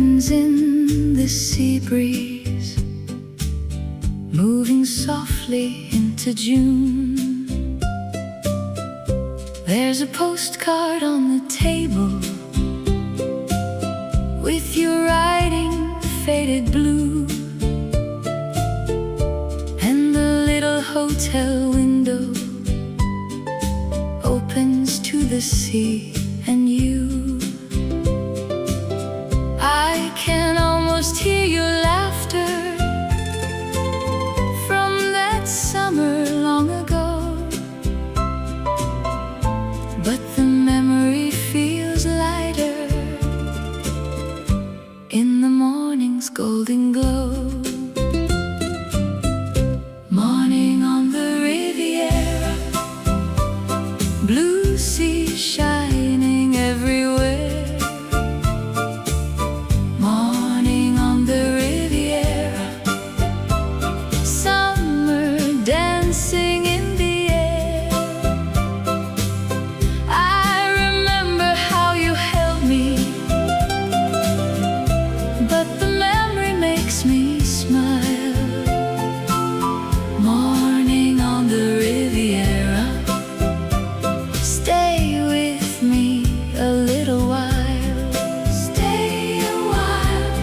curtains in the sea breeze, moving softly into June. There's a postcard on the table with your writing faded blue, and the little hotel window opens to the sea and you. I can almost hear your laughter from that summer long ago, but the memory feels lighter in the morning's golden glow. Morning on the Riviera, blue sea shining everywhere. Morning on the Riviera, summer dancing in the air. I remember how you held me, but the memory makes me smile. Morning on the Riviera, stay with me a little while. Stay a while,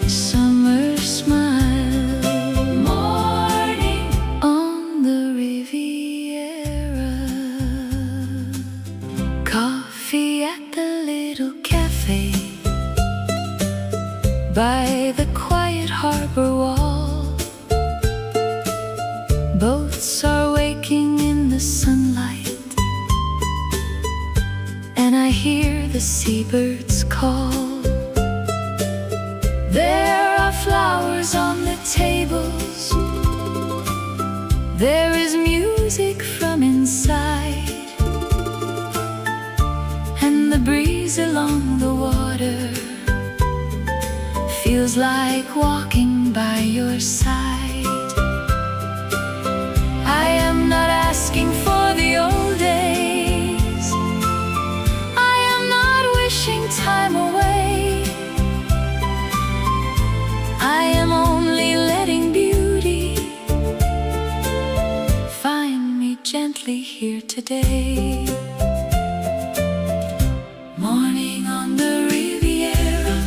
summer smile. Morning on the Riviera. Coffee at the little cafe by the quiet harbor wall. Boats are waking in the sunlight, and I hear the seabirds call. There are flowers on the tables, there is music from inside, and the breeze along the water feels like walking by your side. I am not asking for the old days, I am not wishing time away. I am only letting beauty find me gently here today. Morning on the Riviera,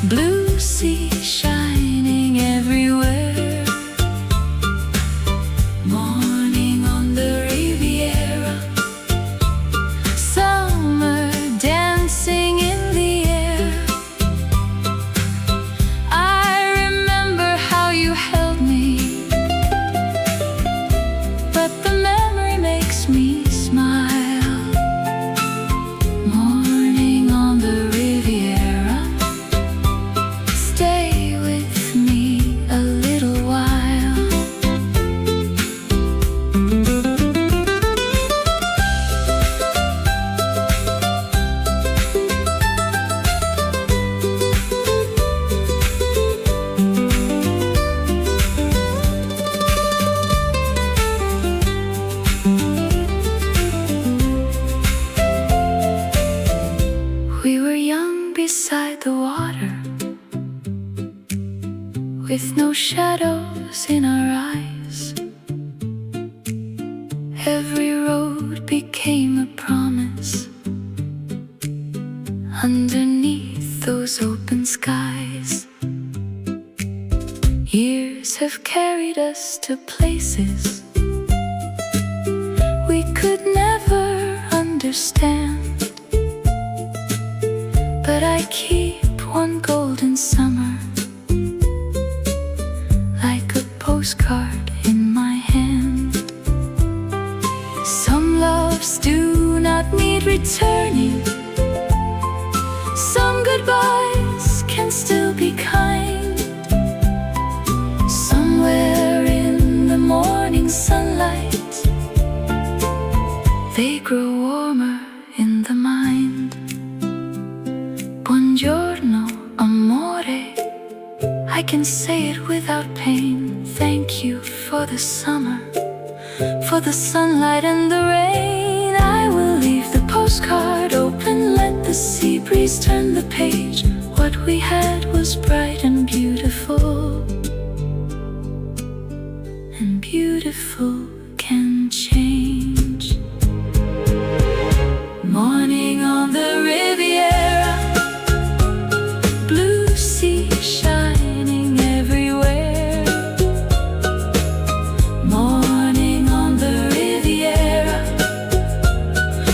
blue sea shining everywhere. Morning on the Riviera, summer dancing in the air. I remember how you held me, but the memory makes me smile. Morning on the Riviera, stay with me a little while. We were young beside the water, with no shadows in our eyes. Every road became a promise underneath those open skies. Years have carried us to places we could never understand, but I keep one golden summer like a postcard in my hand. Some loves do not need returning, some goodbyes can still be kind. Somewhere in the morning sunlight, they grow warmer in the mind. Buongiorno, amore, I can say it without pain. Thank you for the summer, for the sunlight and the rain. I will leave the postcard open, let the sea breeze turn the page. what we had was bright and beautiful, and beautiful can change. Morning on the Riviera, blue sea shining everywhere. Morning on the Riviera,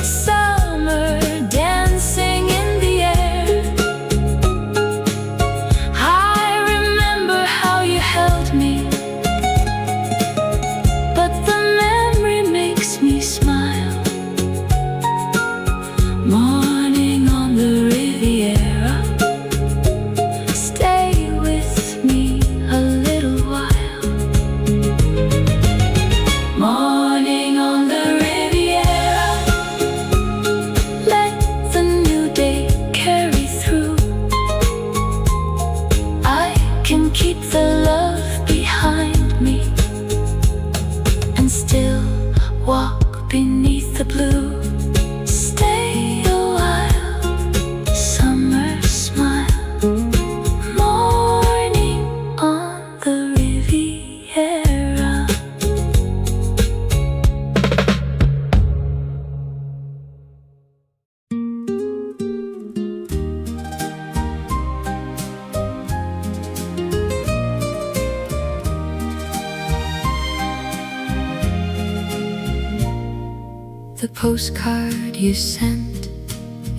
summer dancing in the air. I remember how you held me, but the memory makes me smile. Morning on the Riviera, stay with me a little while. Morning on the Riviera, let the new day carry through. I can keep the love behind me and still walk beneath the blue. Stay a while, summer smile. Morning on the Riviera. The postcard you sent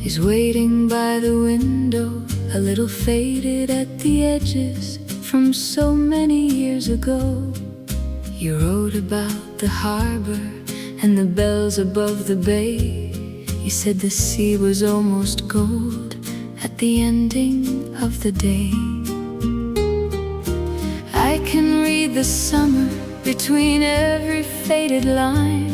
is waiting by the window, a little faded at the edges from so many years ago. You wrote about the harbor and the bells above the bay. You said the sea was almost gold at the ending of the day. I can read the summer between every faded line,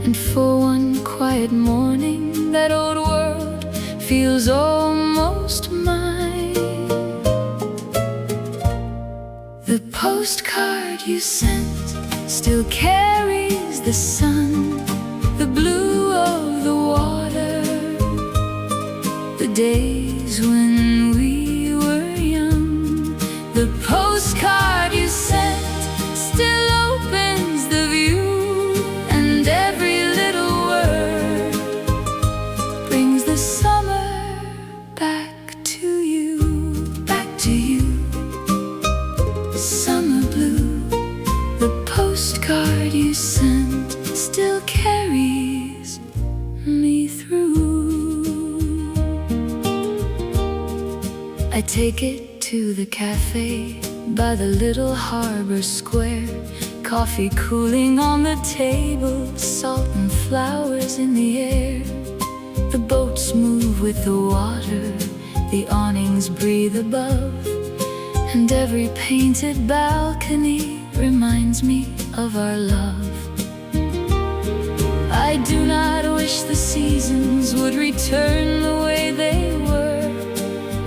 and for one quiet morning that old world feels almost mine. The postcard you sent still carries the sun, the blue of the water, the days when we were young. The postcard you sent still opens the view, and every little word brings the summer back to you, back to you. Summer blue, the postcard you sent still carries me through. I take it to the cafe by the little harbor square. Coffee cooling on the table, salt and flowers in the air. The boats move with the water, the awnings breathe above, and every painted balcony reminds me of our love. I do not wish the seasons would return the way they were.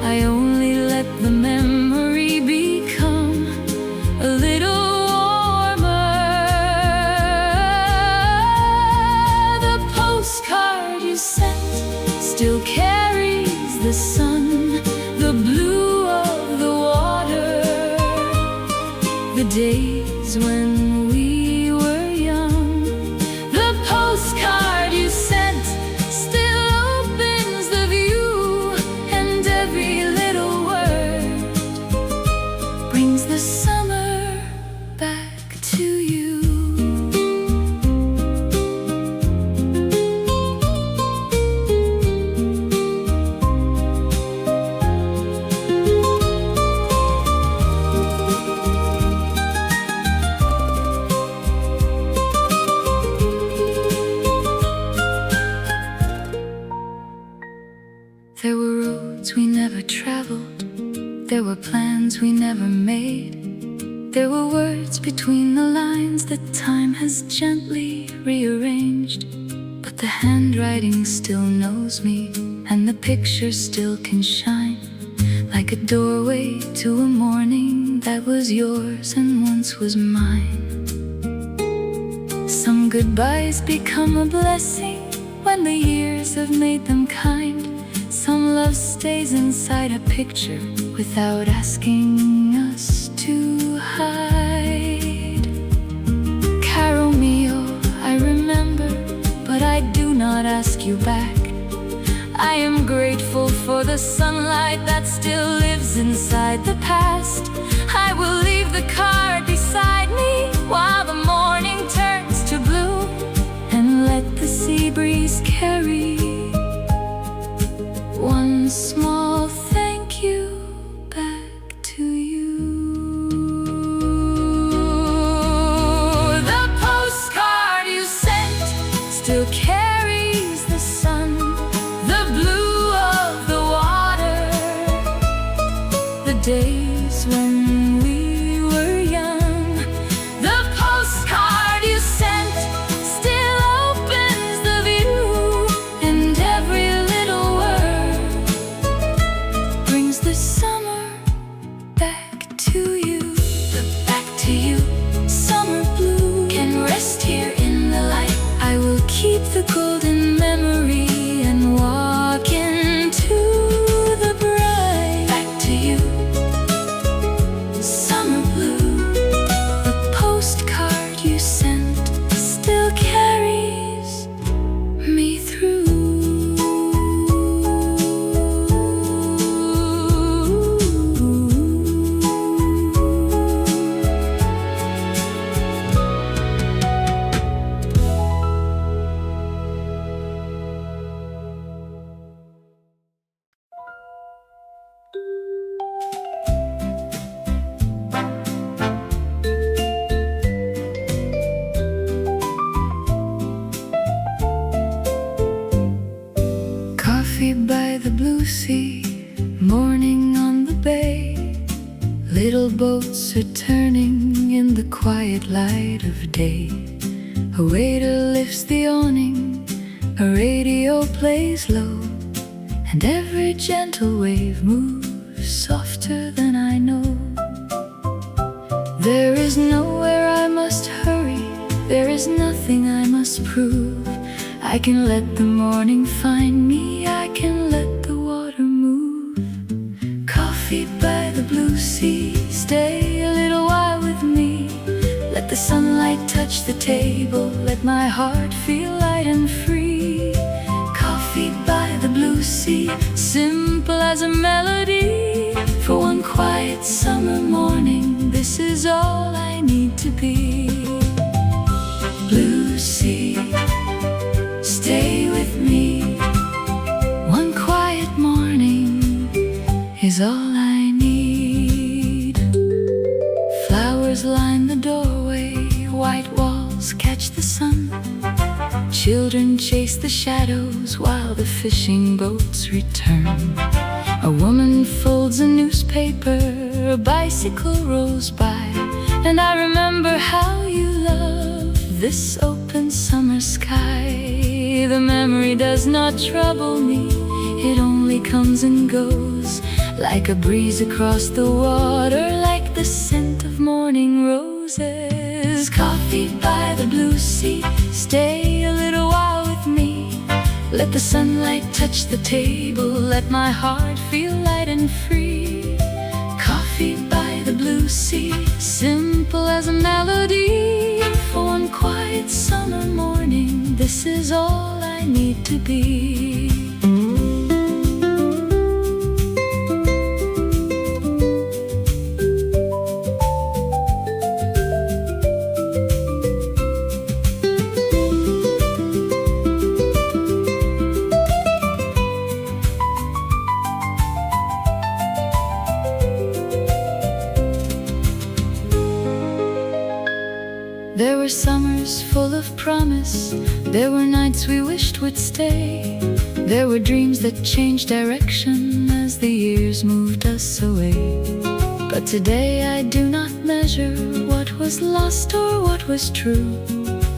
I only let the memory become a little still carries the sun, the blue of the water, the days when we were young. The postcard you sent still opens the view, and every little word brings the summer back to you. There were roads we never traveled, there were plans we never made. There were words between the lines that time has gently rearranged. But the handwriting still knows me, and the picture still can shine like a doorway to a morning that was yours and once was mine. Some goodbyes become a blessing when the years have made them kind. Some love stays inside a picture without asking us to hide. Caro mio, I remember, but I do not ask you back. I am grateful for the sunlight that still lives inside the past. I will leave the card beside me while the morning turns to blue, and let the sea breeze carry one small thank you back to you. The postcard you sent still carries the sun, the blue of the water, the days when we were young. The postcard you sent still opens the view, and every little word brings the summer back to you. Back to you, summer blue can rest here in the light. I will keep the golden memory and walk into the bright. Back to you, summer blue. The postcard you sent still carries me through. Coffee by the blue sea, morning on the bay. Little boats are turning in the quiet light of day. A waiter lifts the awning, a radio plays low, and every gentle wave moves softer than I know. There is nowhere I must hurry, there is nothing I must prove. I can let the morning find me, I can let the water move. Coffee by the blue sea, stay a little while with me. Let the sunlight touch the table, let my heart feel light and free. Coffee by the blue sea, simple as a melody. For one quiet summer morning, this is all I need to be. Blue sea, stay with me. One quiet morning is all I need. Flowers line the doorway, white walls catch the sun. Children chase the shadows while the fishing boats return. A woman folds a newspaper, a bicycle rolls by, and I remember how you love this open summer sky. The memory does not trouble me, it only comes and goes, like a breeze across the water, like the scent of morning roses. Coffee by the blue sea, stay a little while with me. Let the sunlight touch the table, let my heart feel light and free. Coffee by the blue sea, simple as a melody. For one quiet summer morning, this is all I need to be. There were summers full of promise, there were nights we wished would stay. There were dreams that changed direction as the years moved us away. But today I do not measure what was lost or what was true.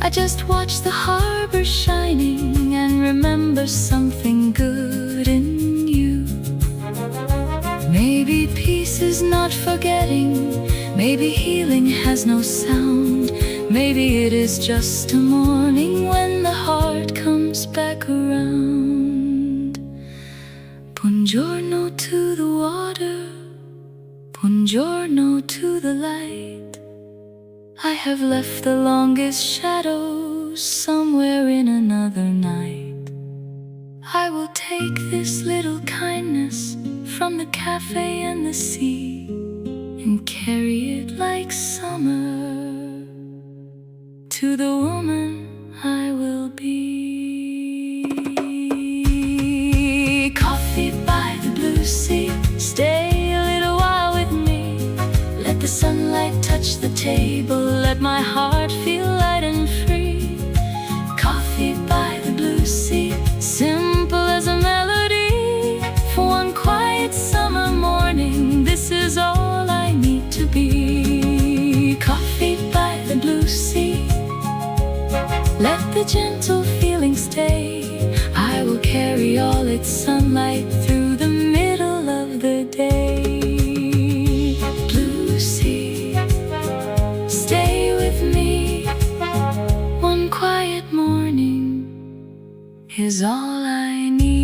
I just watch the harbor shining and remember something good in you. Maybe peace is not forgetting, maybe healing has no sound. Maybe it is just a morning when the heart comes back around. Buongiorno to the water, buongiorno to the light. I have left the longest shadows somewhere in another night. I will take this little kindness from the cafe and the sea and carry it like summer to the woman I will be. Coffee by the blue sea, stay a little while with me. Let the sunlight touch the table, let my heart feel light and free. Coffee by the blue sea, simple as a melody. For one quiet summer morning, this is all I need to be. Coffee by the blue sea, let the gentle feeling stay. I will carry all its sunlight through the middle of the day. Blue sea, stay with me. One quiet morning is all I need.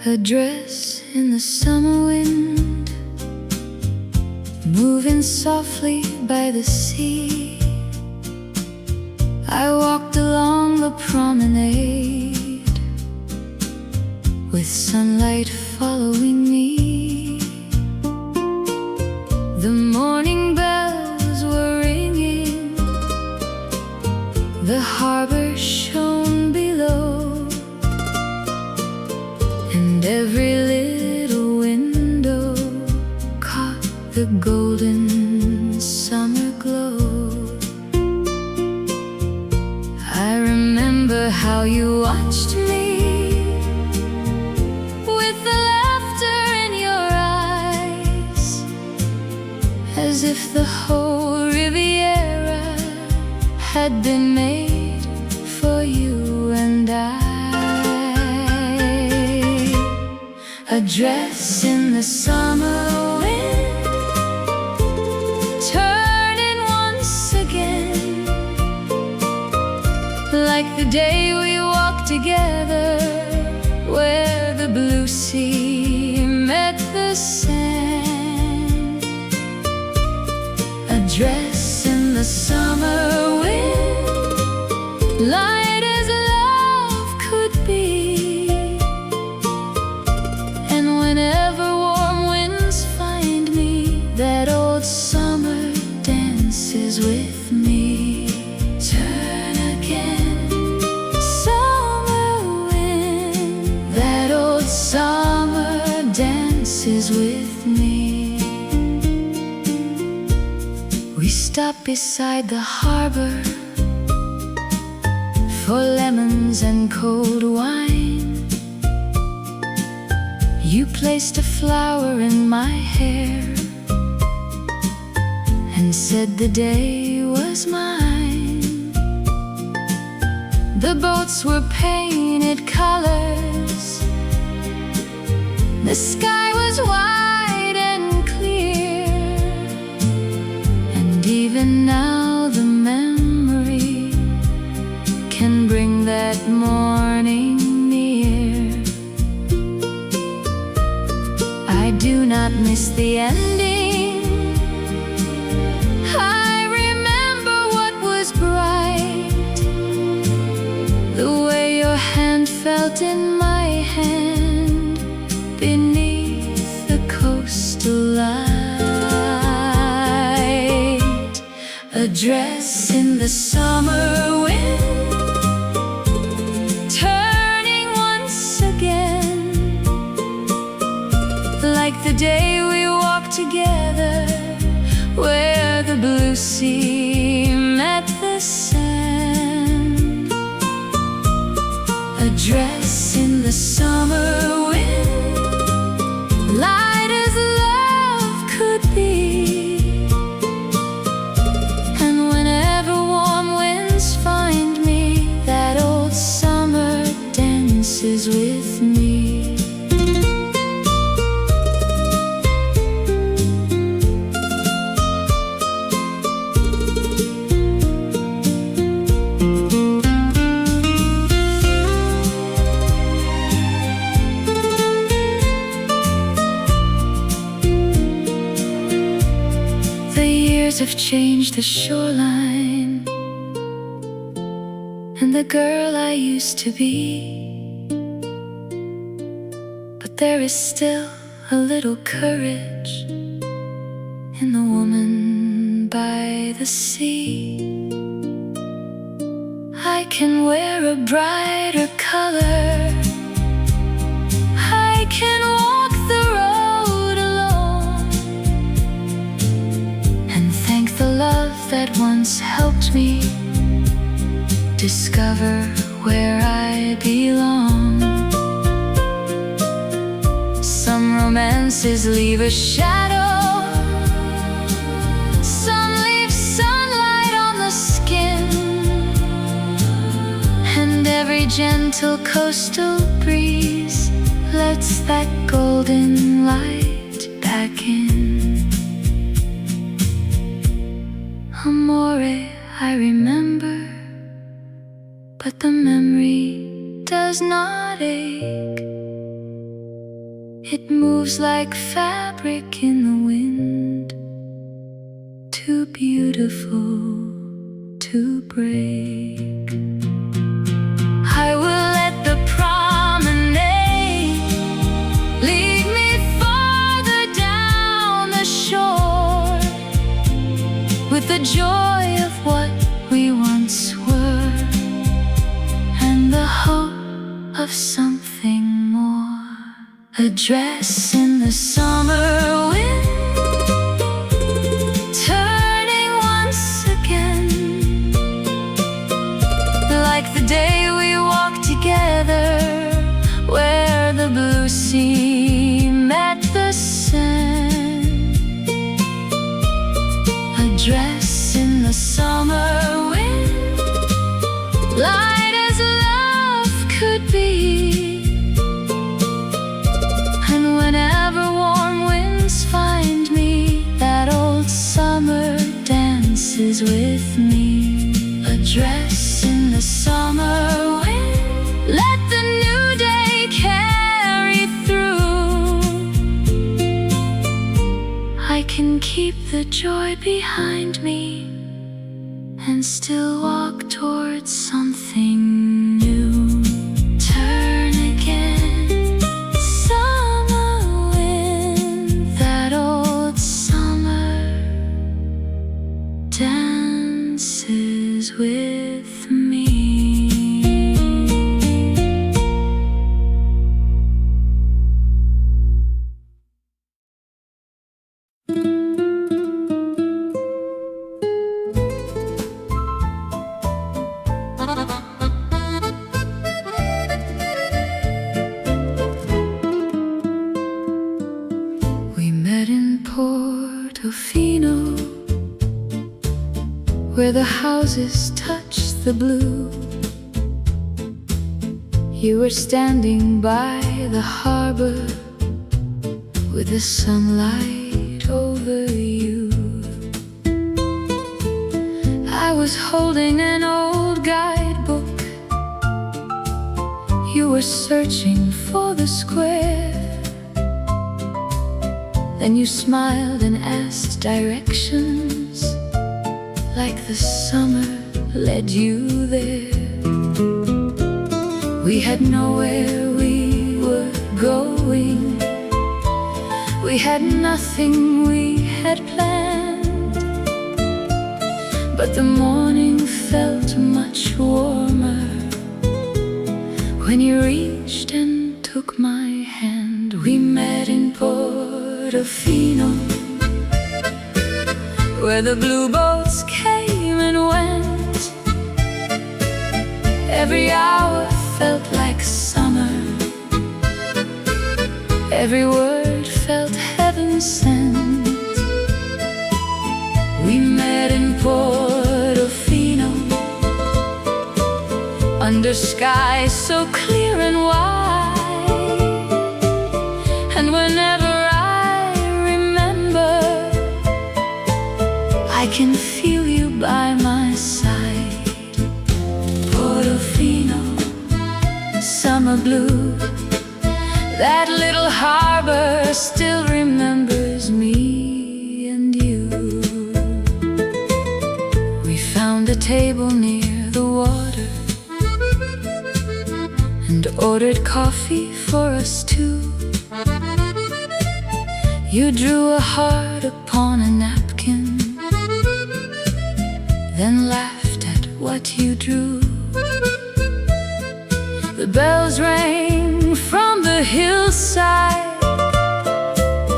A dress in the summer wind, moving softly by the sea. I walked along the promenade, with sunlight following me. The morning bells were ringing, the harbor shone below, and every little window caught the golden summer glow. I remember how you watched me, with the laughter in your eyes, as if the whole Riviera had been made for you and I. A dress in the summer wind, turning once again, like the day we walked together, where the blue sea met the sand. A dress in the summer wind, light as love could be. Whenever warm winds find me, that old summer dances with me. Turn again, summer wind, that old summer dances with me. We stopped beside the harbor for lemons and cold wine. You placed a flower in my hair and said the day was mine. The boats were painted colors, the sky was wide and clear, and even now the memory can bring that morning near. I do not miss the ending. I remember what was bright, the way your hand felt in my hand beneath the coastal light. A dress in the summer wind, turning once again, like the day we walked together, where the blue sea met the sand. A dress in the summer wind, light as love could be. And whenever warm winds find me, years have changed the shoreline and the girl I used to be, but there is still a little courage in the woman by the sea. I can wear a brighter color, I can walk the road alone, and thank the love that once helped me discover where I belong. Some romances leave a shadow, some leave sunlight on the skin, and every gentle coastal breeze lets that golden light back in. Amore, I remember, but the memory does not ache. It moves like fabric in the wind, too beautiful to break. I will let the promenade lead me farther down the shore, with the joy of what we once were and the hope of something more. A dress in the summer wind, turning once again, like the day we walked together, where the blue sea met the sand. A dress in the summer wind, light as love could be. And whenever warm winds find me, that old summer dances with me. A dress in the summer wind, let the new day carry through. I can keep the joy behind me and still walk towards something new. Turn again, summer wind, that old summer dances with me. We met in Portofino, where the houses touch the blue. You were standing by the harbor with the sunlight over you. I was holding an old guidebook. You were searching for the square. Then you smiled and asked directions, like the summer led you there. We had nowhere we were going, we had nothing we had planned, but the morning felt much warmer when you reached and took my hand. We met in Portofino, where the blue boats came and went. Every hour felt like summer, every word felt heaven sent. We met in Portofino, under skies so clear and wide, and whenever I remember, I can feel you by my side. Portofino, summer blue, that little harbor still remembers me and you. ordered coffee for us two. You drew a heart upon a napkin, then laughed at what you drew. The bells rang from the hillside,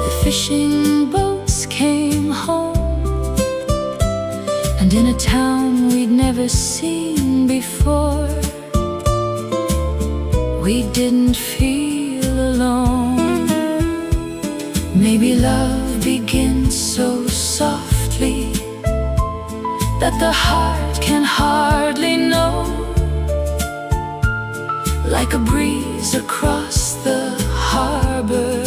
the fishing boats came home, and in a town we'd never seen before, we didn't feel alone. Maybe love begins so softly that the heart can hardly know, like a breeze across the harbor,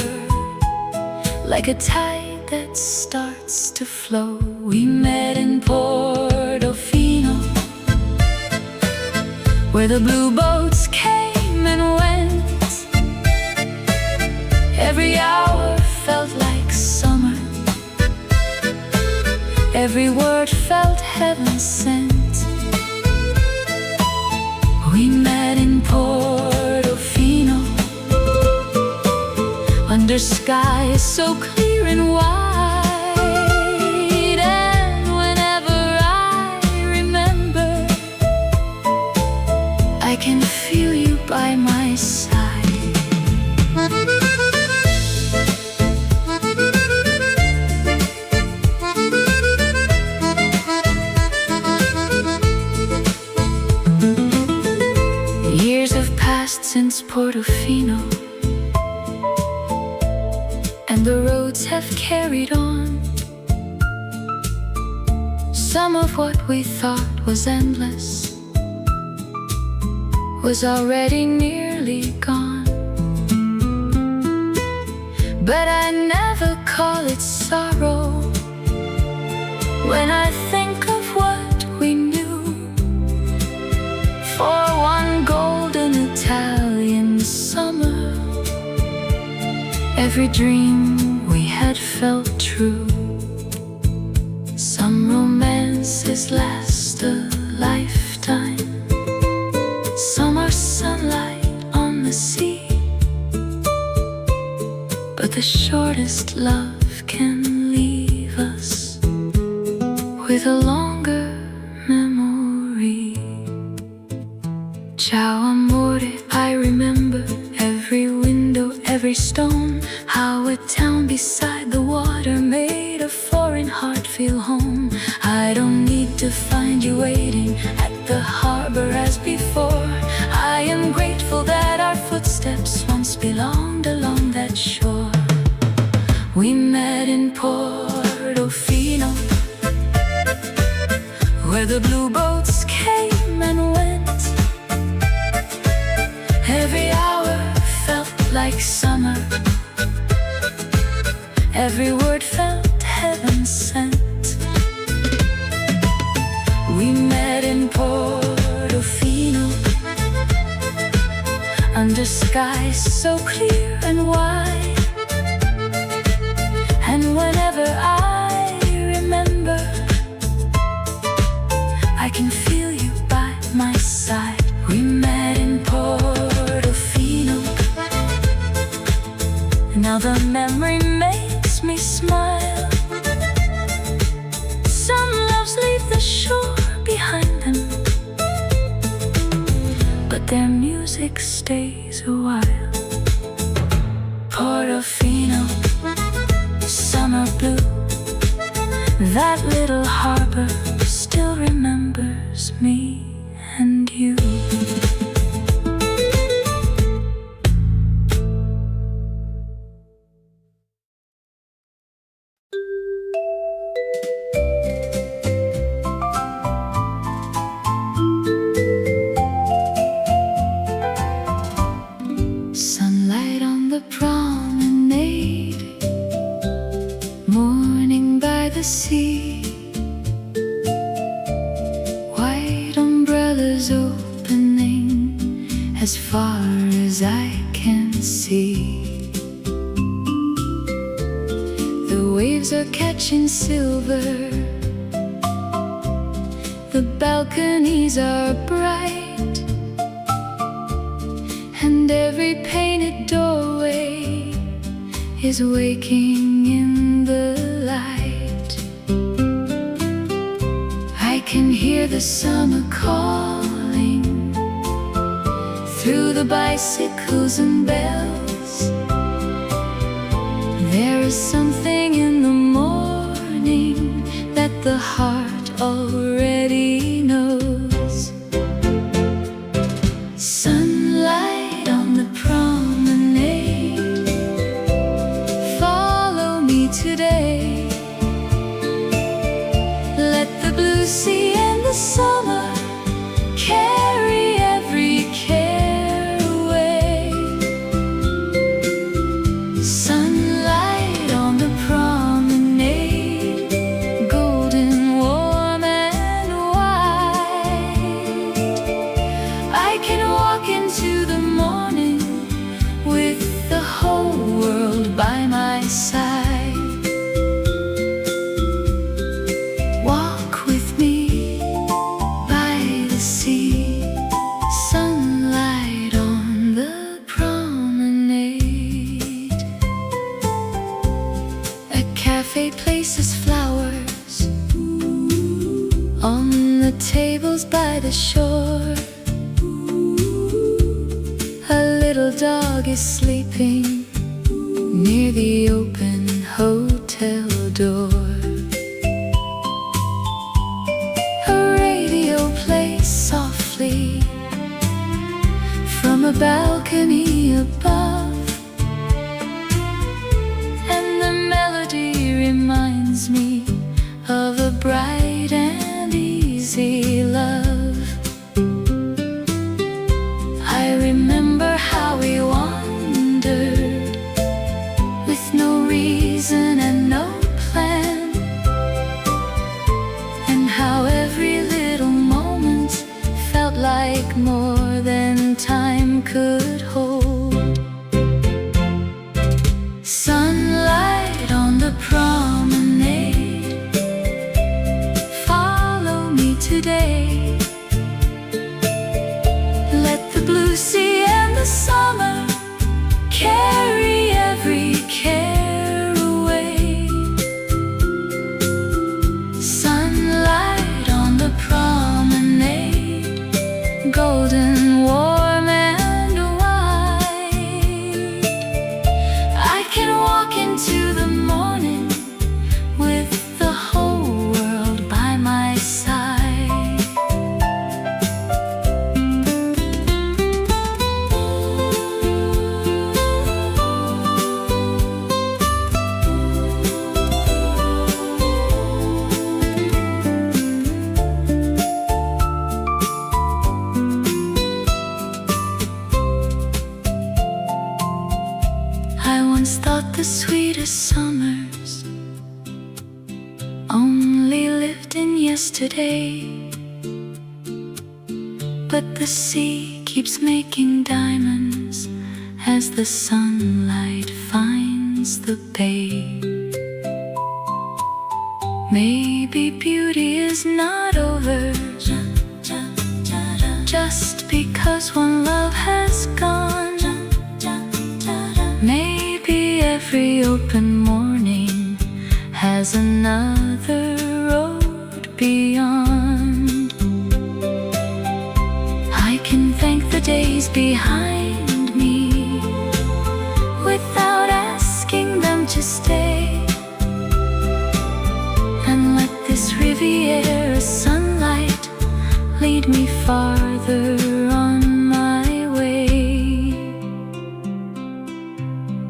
like a tide that starts to flow. We met in Portofino, where the blue boats came and went. Every hour felt like summer, every word felt heaven sent. We met in Portofino, under skies so clear and wide, and whenever I remember, I can feel you by my side. Years have passed since Portofino, and the roads have carried on. Some of what we thought was endless was already nearly gone. But I never call it sorrow when I think of what we knew. For one golden Italian summer, every dream we had felt true. Some romances last a lifetime, some are sunlight on the sea, but the shortest love can leave us with a longer memory. Ciao amore, I remember every window, every stone, how a town beside the water made a foreign heart feel home. I don't need to find you waiting at the harbor as before. I am grateful that our footsteps once belonged along that shore. We met in Portofino, where the blue boats came and went. Every hour felt like summer, every word felt heaven sent. We met in Portofino, under skies so clear and wide, and whenever I remember, I can feel you by my side. We met in Portofino, now the memory makes me smile. Some loves leave the shore behind them, but their music stays a while. Portofino, summer blue, that little harbor still remembers me and you. Sunlight on the promenade, morning by the sea, white umbrellas opening as far as I can see. The waves are catching silver, the balconies are bright, and and every painted doorway is waking in the light. I can hear the summer calling through the bicycles and bells. There is something in the morning that the heart already knows. Sunlight on the promenade, follow me today. Let the blue sea and the summer carry every care away. Sunlight on the promenade, golden, warm and white. I can walk into the morning with the whole world by my side. Walk with me by the sea, sunlight on the promenade. A cafe places flowers on the tables by the shore. A little dog is sleeping near the open hotel door. A radio plays softly from a balcony above, and the melody reminds me of a bright and easy love. I remember how we wandered with no reason and no plan, and how every little moment felt like more than time could hold. Sunlight on the promenade, follow me today. Let the blue sea and the summer carry every care away. Sunlight on the promenade, golden, warm and white. I can walk into the morning with the whole world by my side. I once thought the sweetest summers only lived in yesterday, but the sea keeps making diamonds as the sunlight finds the bay. Maybe beauty is not over just because one love has gone. Maybe every open morning has another road beyond. I can thank the days behind me without asking them to stay, and let this Riviera sunlight lead me farther on my way.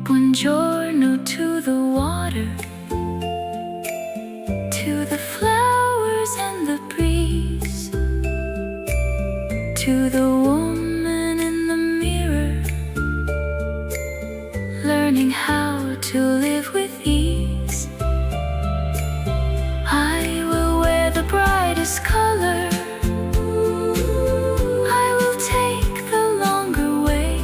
Buongiorno to the water, to the flowers and the breeze, to the woman in the mirror, learning how to live with ease. I will wear the brightest color, I will take the longer way,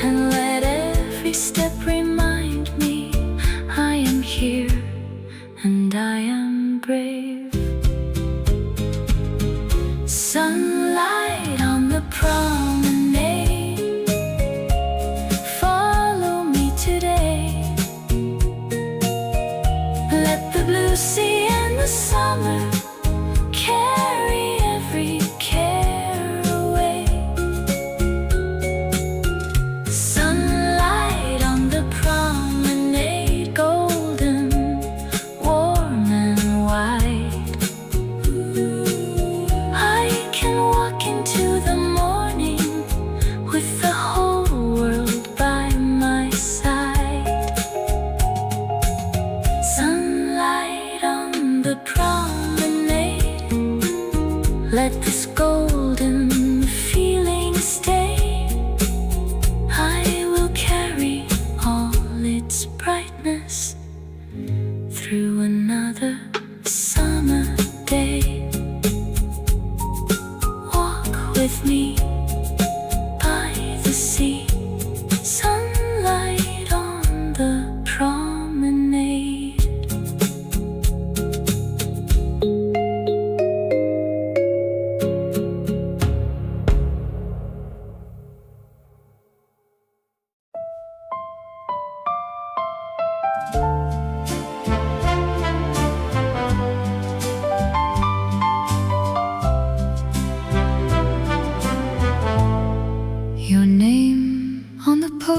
and let every step remind me I am here and I am brave. Sunlight on the promenade,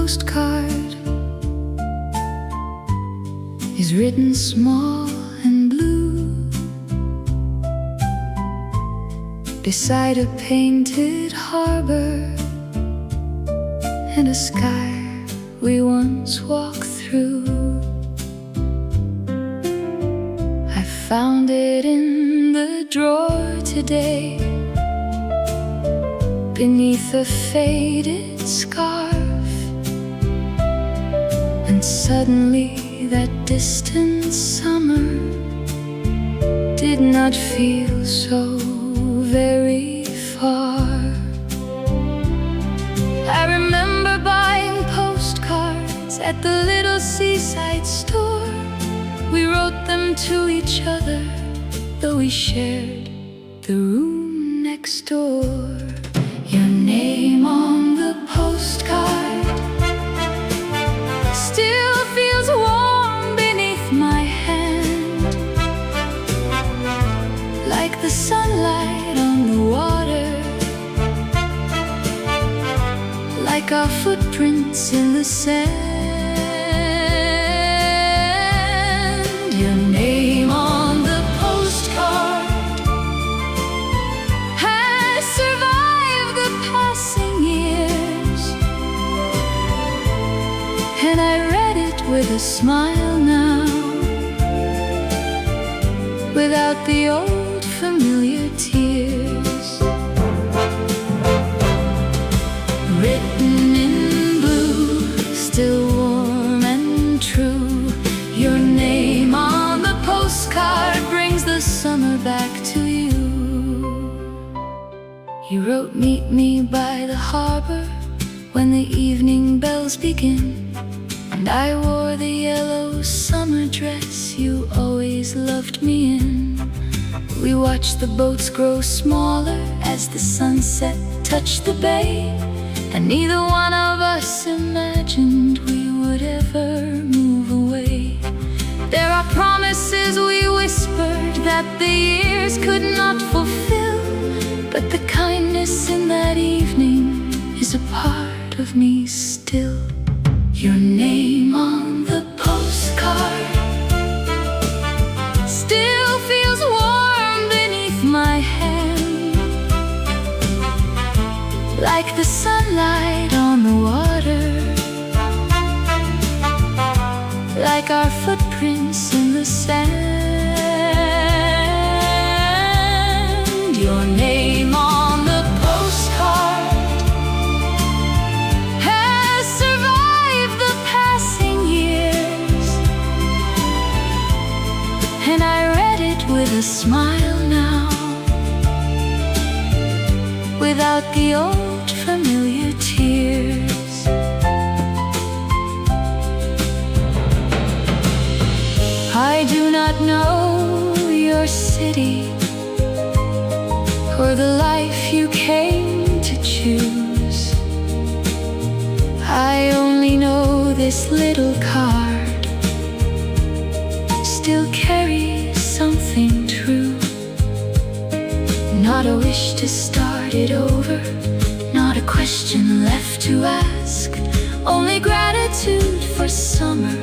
postcard is written small and blue beside a painted harbor and a sky we once walked through. I found it in the drawer today, beneath a faded scarf, and suddenly that distant summer did not feel so very far. I remember buying postcards at the little seaside store. We wrote them to each other, though we shared the room next door. Your name on the postcard still feels warm beneath my hand, like the sunlight on the water, like our footprints in the sand. Your name on the postcard has survived the passing years, and I read it with a smile now, without the old familiar tears. Written in blue, still warm and true, your name on the postcard brings the summer back to you. You wrote, meet me by the harbor when the evening bells begin, and I wore the yellow summer dress you always loved me in. We watched the boats grow smaller as the sunset touched the bay, and neither one of us imagined we would ever move away. There are promises we whispered that the years could not fulfill, but the kindness in that evening is a part of me still. Your name on the postcard still feels warm beneath my hand, like the sunlight on the water, like our footprints in the sand. Your name on the postcard has survived the passing years, and I read it with a smile now, without the old familiar tears. I do not know your city or the life you came to choose. I only know this little card still carries something true. Not a wish to start it over, not a question left to ask, only gratitude for summer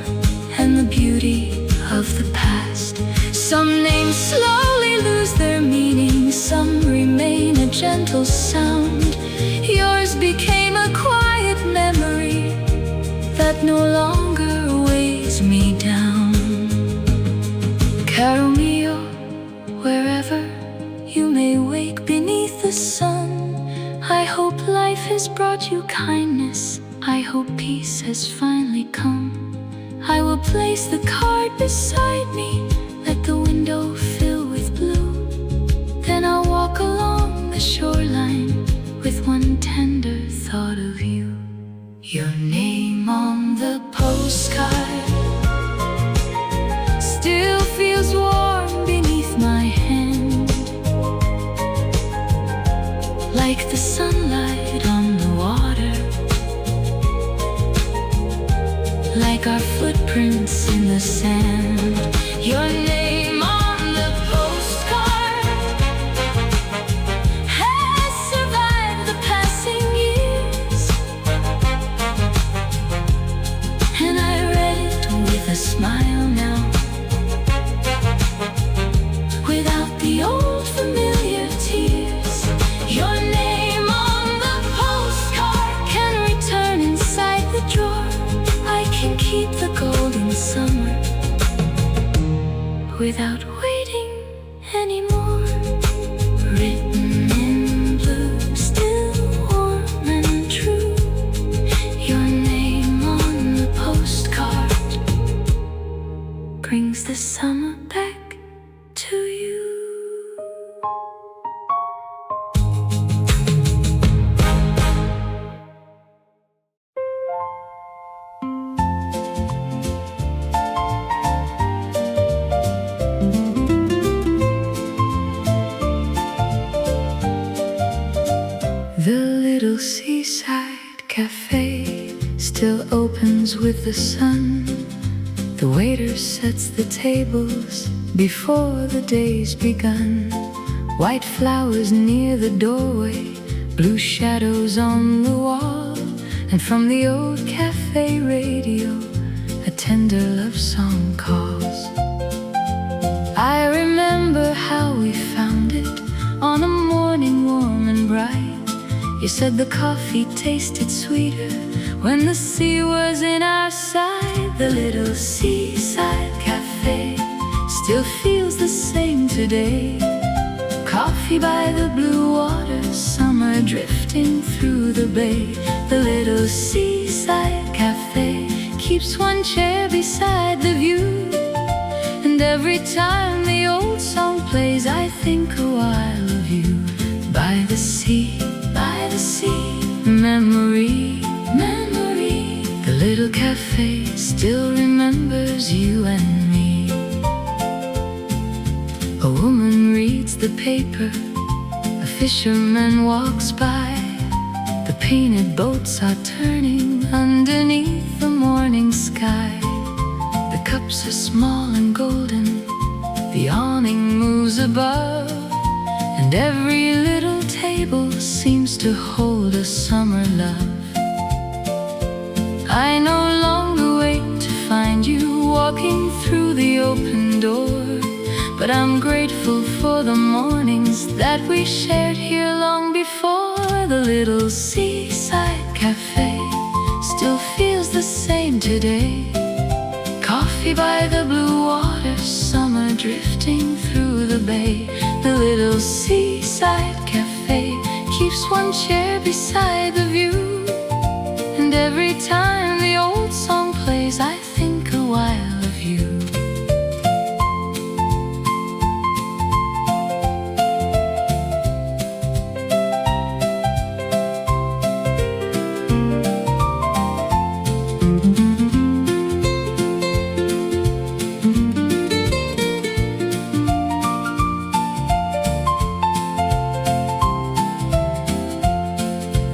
and the beauty of the past. Some names slowly lose their meaning, some remain a gentle sound. Yours became a quiet memory that no longer weighs me down. Caro mio, wherever you may wake beneath the sun, I hope life has brought you kindness, I hope peace has finally come. I will place the card beside me, let the window fill with blue, then I'll walk along the shoreline with one tender thought of you. Your name on the postcard still feels warm beneath my hand, like the sunlight on the water, like our footprints in the sand. Your name on the postcard has survived the passing years, without waiting anymore. Written in blue, still warm and true, your name on the postcard brings the summer back to you. The little seaside cafe still opens with the sun. The waiter sets the tables before the day's begun. White flowers near the doorway, blue shadows on the wall, and from the old cafe radio a tender love song calls. I remember how we found it on a morning warm and bright. You said the coffee tasted sweeter when the sea was in our sight. The little seaside cafe still feels the same today. Coffee by the blue water, summer drifting through the bay. The little seaside cafe keeps one chair beside the view, and every time the old song plays I think a while of you. By the sea, by the sea, memory, memory. The little cafe still remembers you and me. A woman reads the paper, a fisherman walks by. The painted boats are turning underneath the morning sky. The cups are small and golden, the awning moves above, and every little table seems to hold a summer love. I no longer wait to find you walking through the open door, but I'm grateful for the mornings that we shared here long before. The little seaside cafe still feels the same today. Coffee by the blue water, summer drifting through the bay. The little seaside cafe keeps one chair beside the view, and every time the old song plays I think a while of you.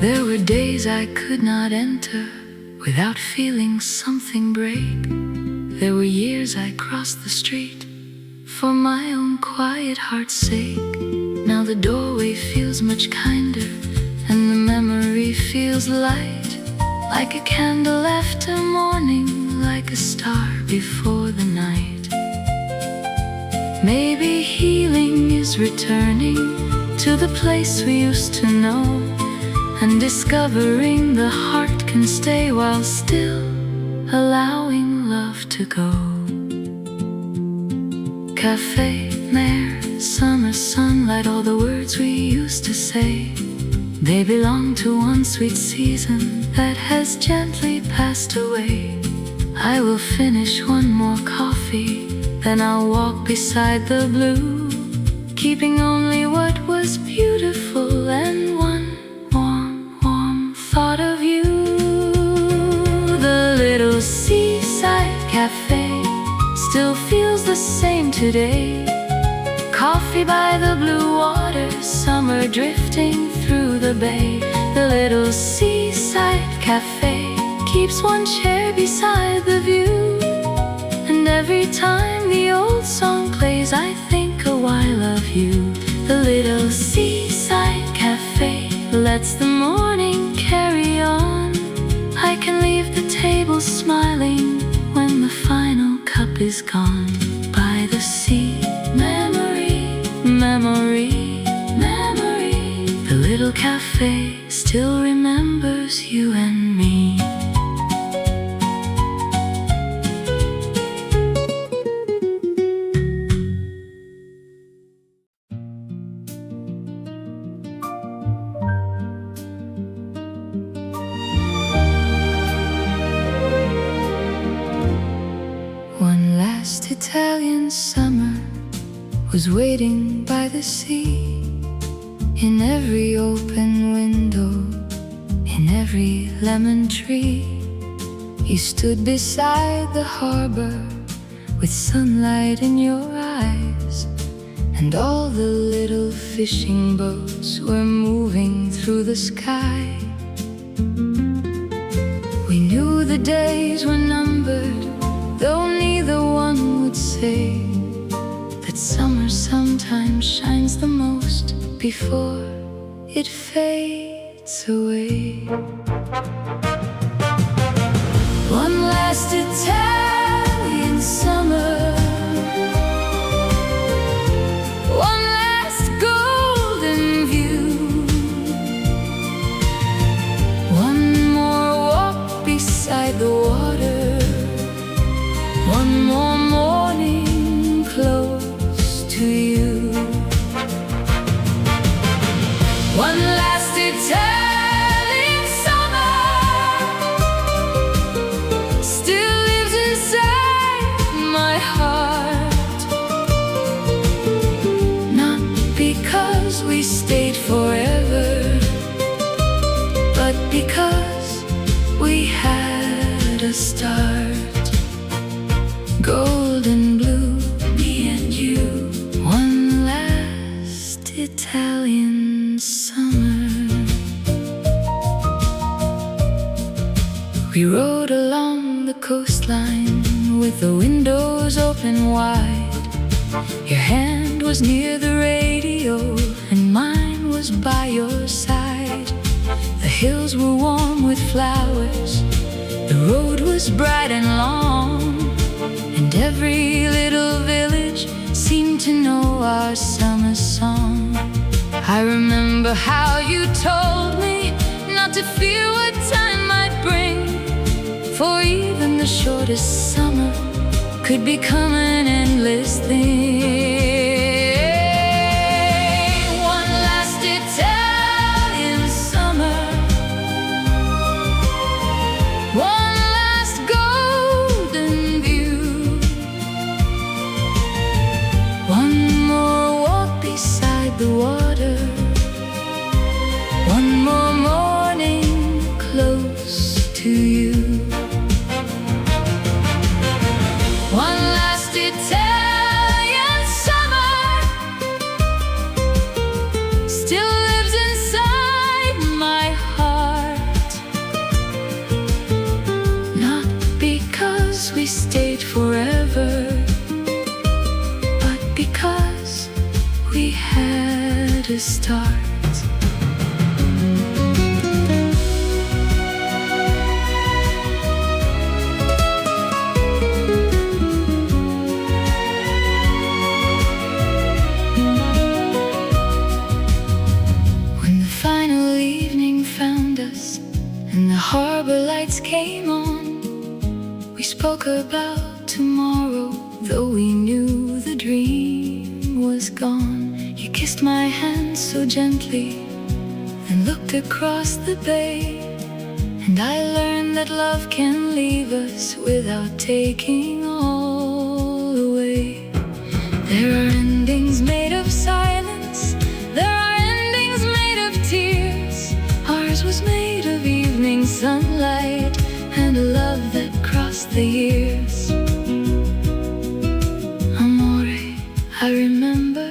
There were days I could not enter without feeling something break. There were years I crossed the street for my own quiet heart's sake. Now the doorway feels much kinder, and the memory feels light, like a candle after morning, like a star before the night. Maybe healing is returning to the place we used to know, and discovering the heart can stay while still allowing love to go. Café, mer, summer sunlight, all the words we used to say, they belong to one sweet season that has gently passed away. I will finish one more coffee, then I'll walk beside the blue, keeping only what was beautiful and one thought of you. The little seaside cafe still feels the same today. Coffee by the blue water, summer drifting through the bay. The little seaside cafe keeps one chair beside the view, and every time the old song plays I think a while of you. The little seaside cafe lets the morning carry on. I can leave the table smiling when the final cup is gone. By the sea, memory, memory, memory. The little cafe still remembers you and me. last Italian summer was waiting by the sea. In every open window, in every lemon tree, you stood beside the harbor with sunlight in your eyes, and all the little fishing boats were moving through the sky. We knew the days were numbered, though neither one would say that summer sometimes shines the most before it fades away. One last Italian summer, one last golden view, one more walk beside the water, one more morning close to you. One last Italian summer still lives inside my heart, not because we stayed forever, but because we had a start. Golden blue, me and you, one last Italian summer. We rode along the coastline with the windows open wide. Your hand was near the radio and mine was by your side. The hills were warm with flowers, the road was bright and long, and every little village seemed to know our summer song. I remember how you told me not to fear what time might bring, for even the shortest summer could become an endless thing. One last Italian summer, one last golden view, one more walk beside the water, one more morning close to you. One last Italian summer still lives inside my heart, not because we stayed forever, but because we had a start. Harbor lights came on. We spoke about tomorrow, though we knew the dream was gone. You kissed my hand so gently and looked across the bay, and I learned that love can leave us without taking all away. There are endings made of silence, there are endings made of tears. Ours was made of evening sunlight and a love that crossed the years. Amore, I remember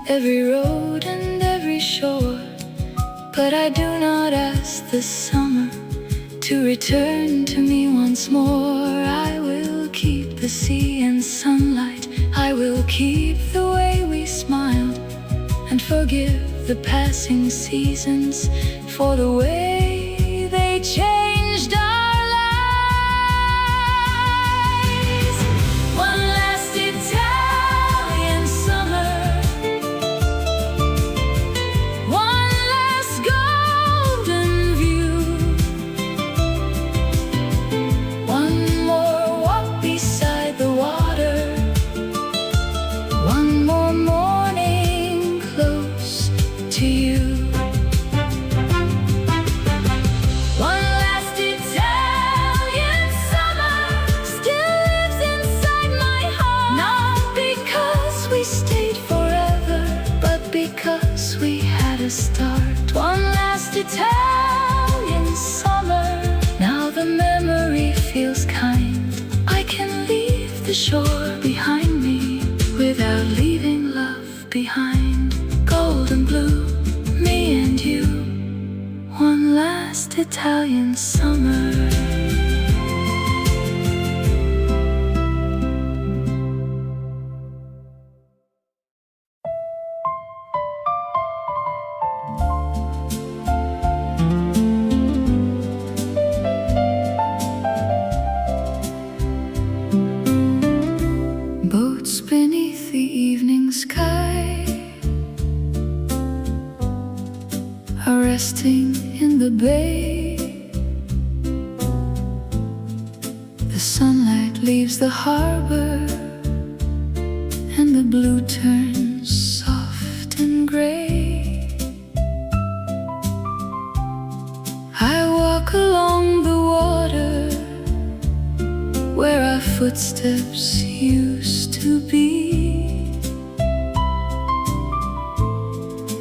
every road and every shore, but I do not ask the summer to return to me once more. I will keep the sea and sunlight, I will keep the way we smiled, and forgive the passing seasons for the way they changed our lives. One last Italian summer, one last golden view, one more walk beside the water, one more morning close to you. One last the start. One last Italian summer. Now the memory feels kind. I can leave the shore behind me without leaving love behind. Golden blue, me and you. One last Italian summer. Boats beneath the evening sky are resting in the bay. The sunlight leaves the harbor and the blue turns soft and gray. I walk along the water where our footsteps used to be,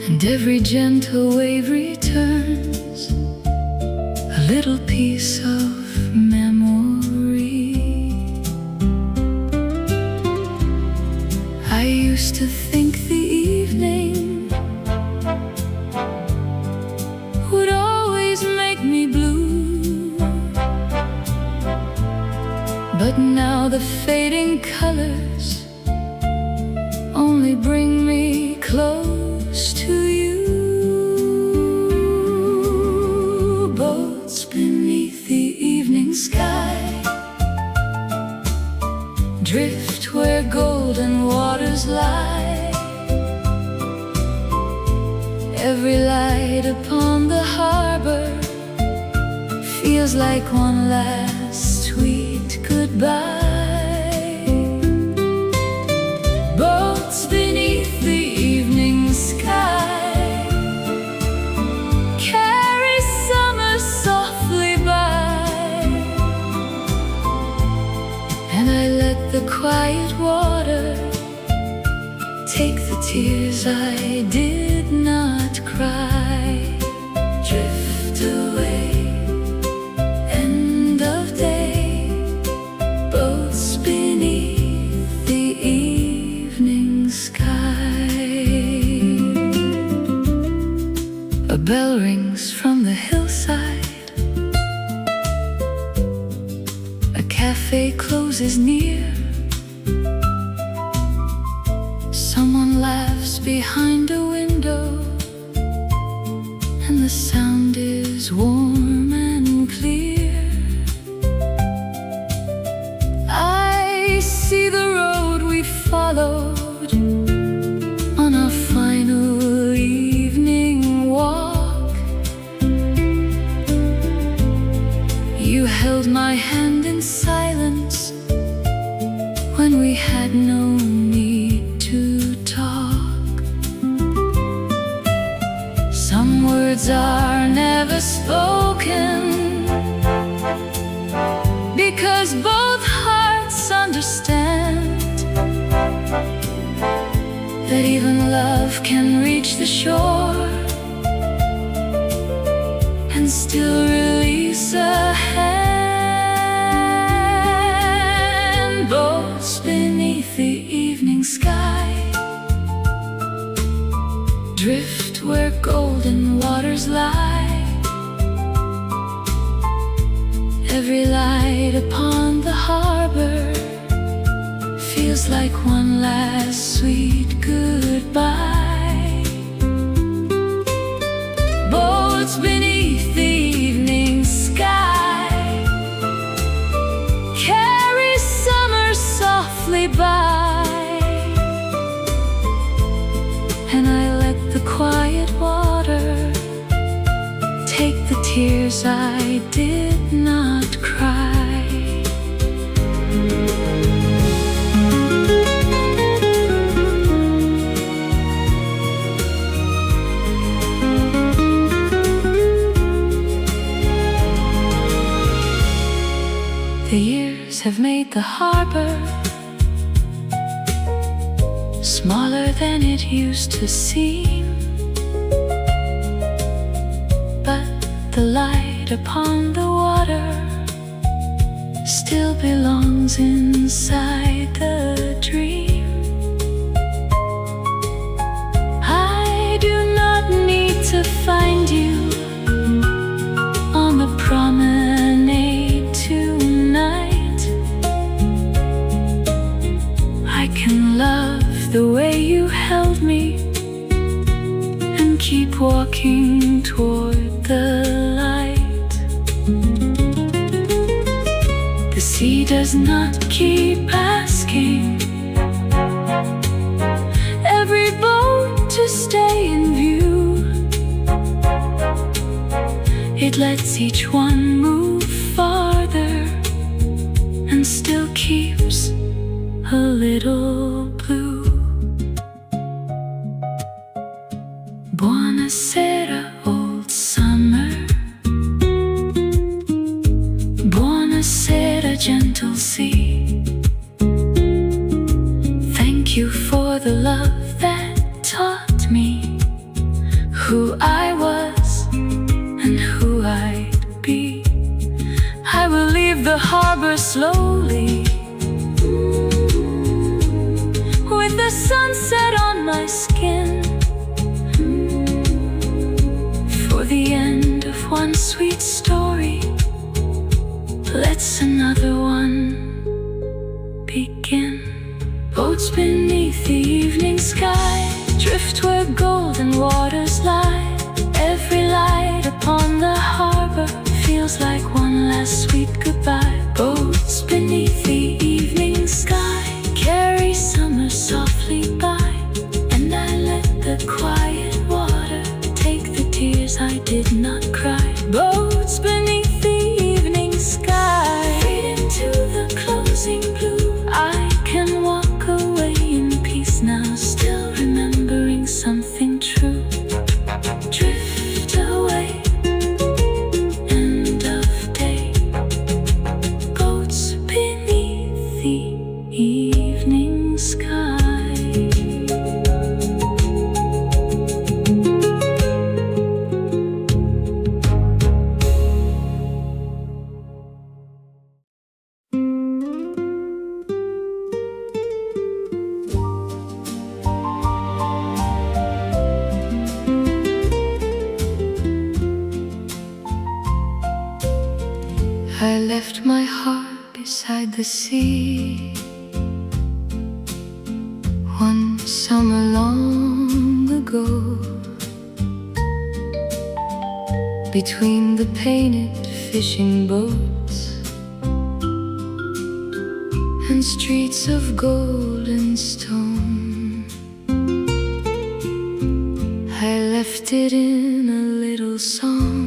and every gentle wave returns a little piece of memory. I used to think the evening would always make me blue, but now the fading colors only bring me close to you. Boats beneath the evening sky drift where golden waters lie. Every light upon the harbor feels like one last sweet goodbye. Boats beneath the evening sky carry summer softly by, and I let the quiet water take the tears I did not cry. Drift away, end of day. Boats beneath the evening sky. A bell rings from the hillside. A cafe closes near. Someone laughs behind a window, and the sound is warm and clear. I see the road we followed on our final evening walk. You held my hand in silence when we had no need to talk. Some words are never spoken because both hearts understand that even love can reach the shore and still release a hand. Boats beneath the evening sky drift where golden waters lie. Every light upon the harbor feels like one last sweet goodbye. Boats beneath the evening sky carry summer softly by, and I let the quiet water take the tears I did not cry. The years have made the harbor smaller than it used to seem. the light upon the water still belongs inside the dream. I do not need to find you on the promenade tonight. I can love the way you held me and keep walking toward the light. The sea does not keep asking every boat to stay in view. It lets each one move farther and still keeps a little blue. Buonasera, old summer. Buonasera, gentle sea. Thank you for the love that taught me who I was and who I'd be. I will leave the harbor slowly, with the sunset on my skin, for the end of one sweet story. Let's another one begin. Boats beneath the evening sky drift where golden waters lie. Every light upon the harbor feels like one last sweet goodbye. Boats beneath the evening sky carry summer softly by, and I let the quiet water take the tears I did not cry. Boats beneath the evening sky fade into the closing blue. I can walk away in peace now, still remembering something true. Drift away, end of day. Boats beneath the evening sky. I left my heart beside the sea one summer long ago, between the painted fishing boats and streets of gold and stone. I left it in a little song.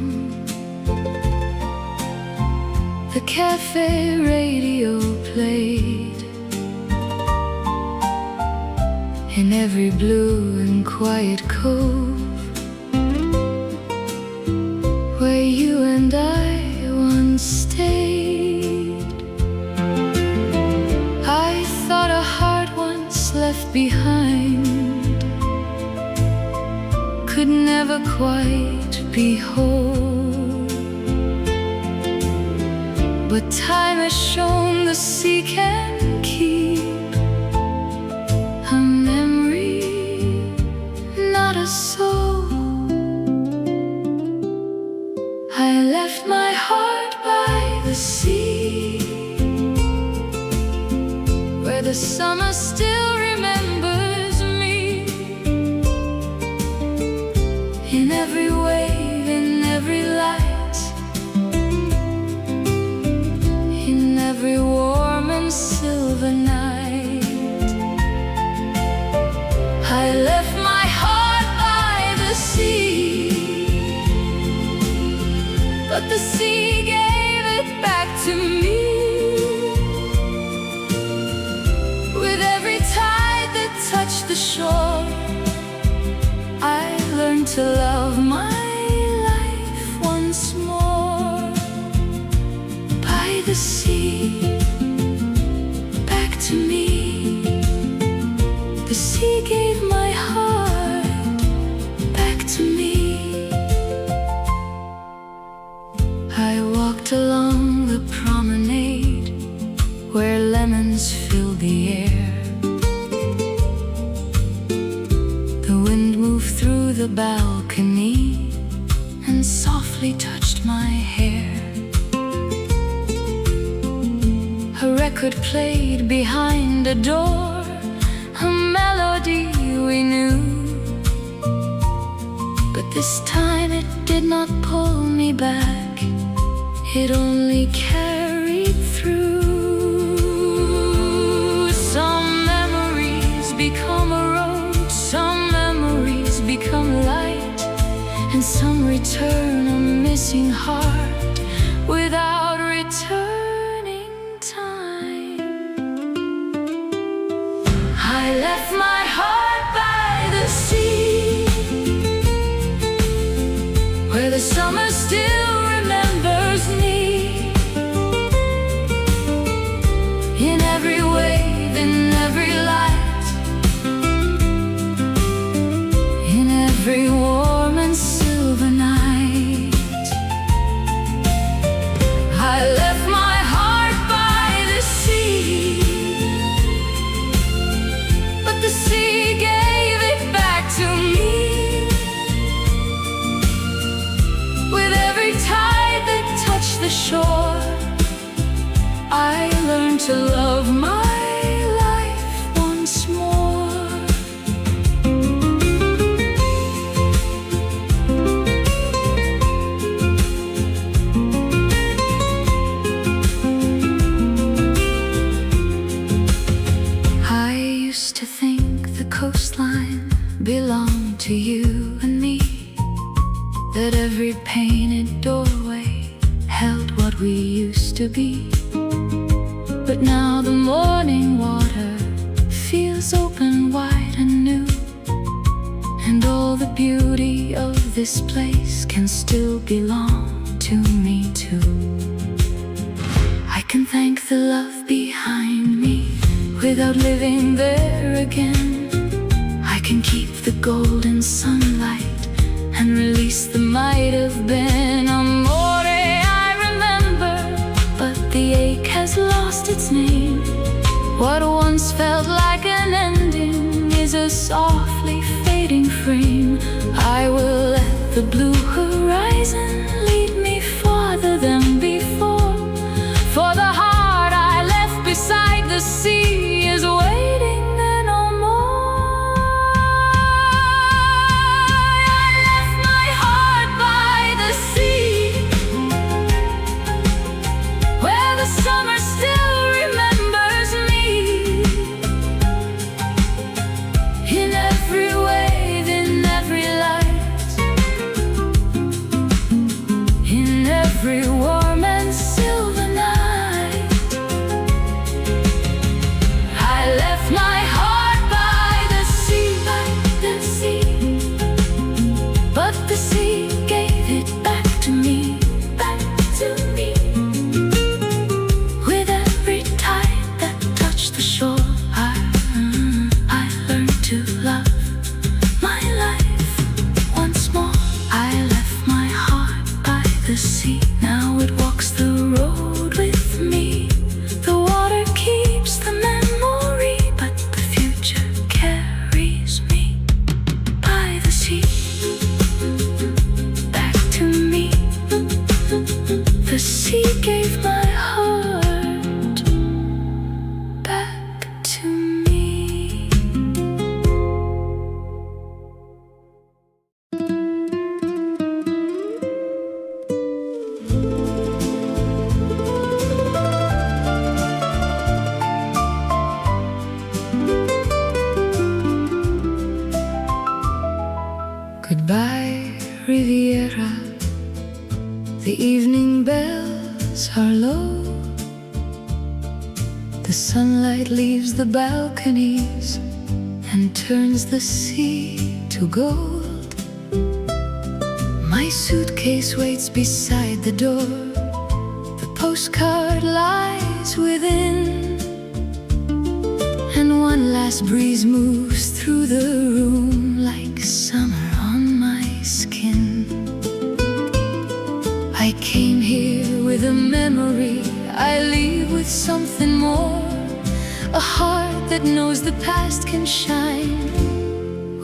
The cafe radio played in every blue and quiet cove where you and I once stayed. I thought a heart once left behind could never quite be whole, but time has shown the sea can keep a memory, not a soul. I left my heart by the sea, where the summer still remembers me. In every wave, in every light, in every warm and silver night. I left my heart by the sea, but the sea gave it back to me. With every tide that touched the shore, I learned to love my life once more. By the sea, back to me. The sea gave my heart back to me. walked along the promenade where lemons filled the air. The wind moved through the balcony and softly touched my hair. A record played behind a door, a melody we knew. But this time it did not pull me back, it only carried through. Some memories become a road, some memories become light, and some return a missing heart without returning time. I left my heart by the sea, where the summer still remembers me. In every wave, in every light, in every warm and silver night. I left my heart by the sea, but the sea gave it back to me. With every tide that touched the shore, I learned to love my life once more. I used to think the coastline belonged to you and me, that every painted doorway held what we used to be. But now the morning water feels open wide and new, and all the beauty of this place can still belong to me too. I can thank the love behind me without living there again. I can keep the golden sunlight and release the might have been. Amore, I remember, but the ache has lost its name. What once felt like an ending is a softly fading frame. I will let the blue horizon lead me farther than before, for the heart I left beside the sea is waiting there no more. I left my heart by the sea, where the summer still remembers me. In every wave, in every light, in every warm and silver night. I left my heart by the sea, but the sea gave it back to me, back to me. With every tide that touched the shore, I learned to love my life once more. I left my heart by the sea, now it walks the road with me. The water keeps the memory, but the future carries me by the sea, back to me. The sea gave my heart back to me. Goodbye, Riviera. The evening bells are low. The sunlight leaves the balconies and turns the sea to gold. My suitcase waits beside the door. The postcard lies within, and one last breeze moves through the room like summer on my skin. I came here with a I leave with something more, a heart that knows the past can shine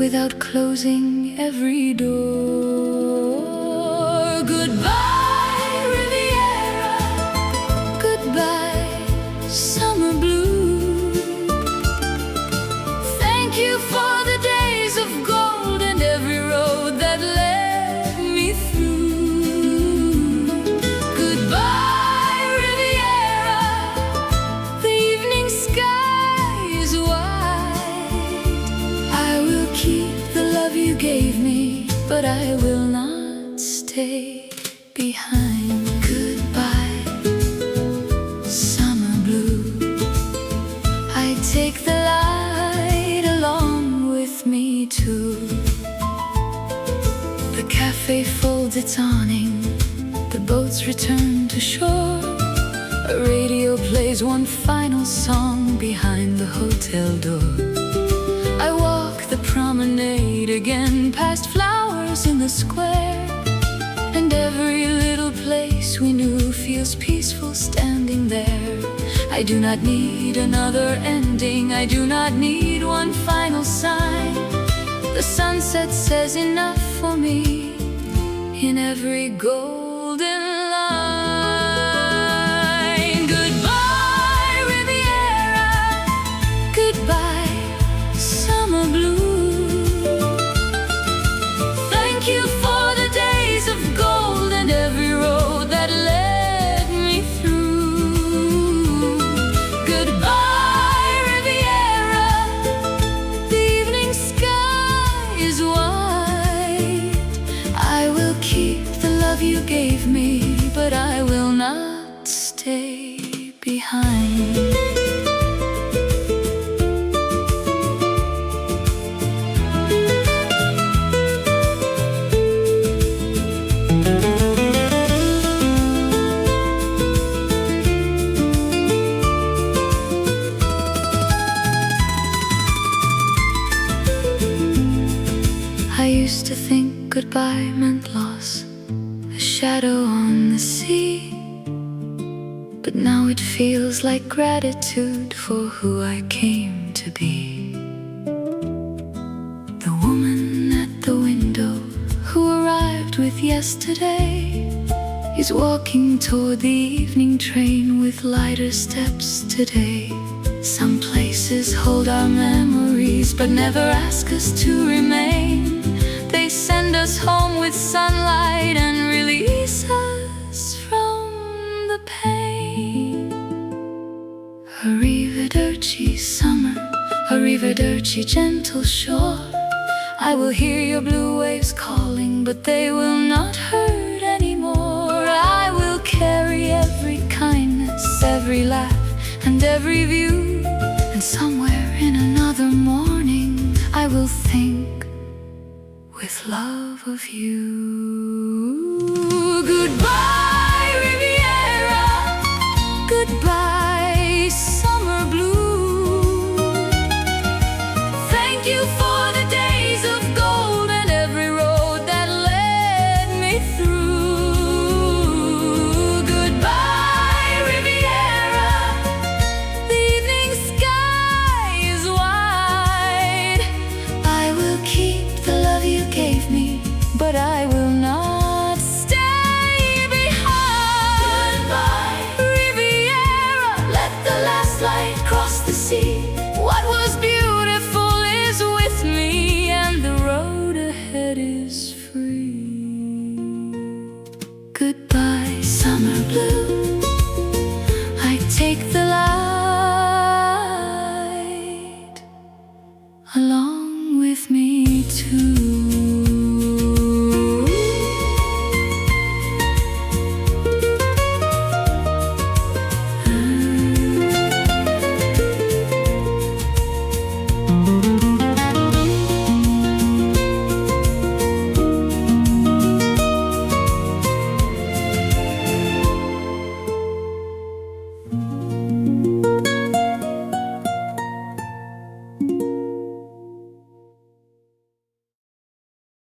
without closing every door. Goodbye, Riviera. Goodbye, summer blue. Thank you for the days of gold and every road that led me through. Goodbye, Riviera. The evening sky is wide. I will keep the love you gave me, but I will not stay behind. Goodbye, summer blue. I take the light along with me too. The cafe folds its awning, the boats return to shore. A radio plays one final song behind the hotel door. I walk the promenade again, past flowers in the square, and every little place we knew feels peaceful standing there. I do not need another ending, I do not need one final sign. The sunset says enough for me in every golden line. Goodbye, Riviera. Goodbye, summer blue. Thank you for the days of gold and every road that led me through. Goodbye, Riviera. The evening sky is wide. I will keep the love you gave me, but I will not stay behind. I used to think goodbye meant loss, a shadow on the sea. But now it feels like gratitude for who I came to be. The woman at the window who arrived with yesterday is walking toward the evening train with lighter steps today. Some places hold our memories but never ask us to remain. They send us home with sunlight and release us from the pain. Arrivederci, summer. Arrivederci, gentle shore. I will hear your blue waves calling, but they will not hurt anymore. I will carry every kindness, every laugh, and every view. And somewhere in another morning I will think with love of you. Goodbye, Riviera. Goodbye, summer blue. Thank you for the days of gold and every road that led me through. Goodbye, Riviera. The evening sky is wide. I will keep the love you gave me, but I will not stay behind. Goodbye, Riviera. Let the last light cross the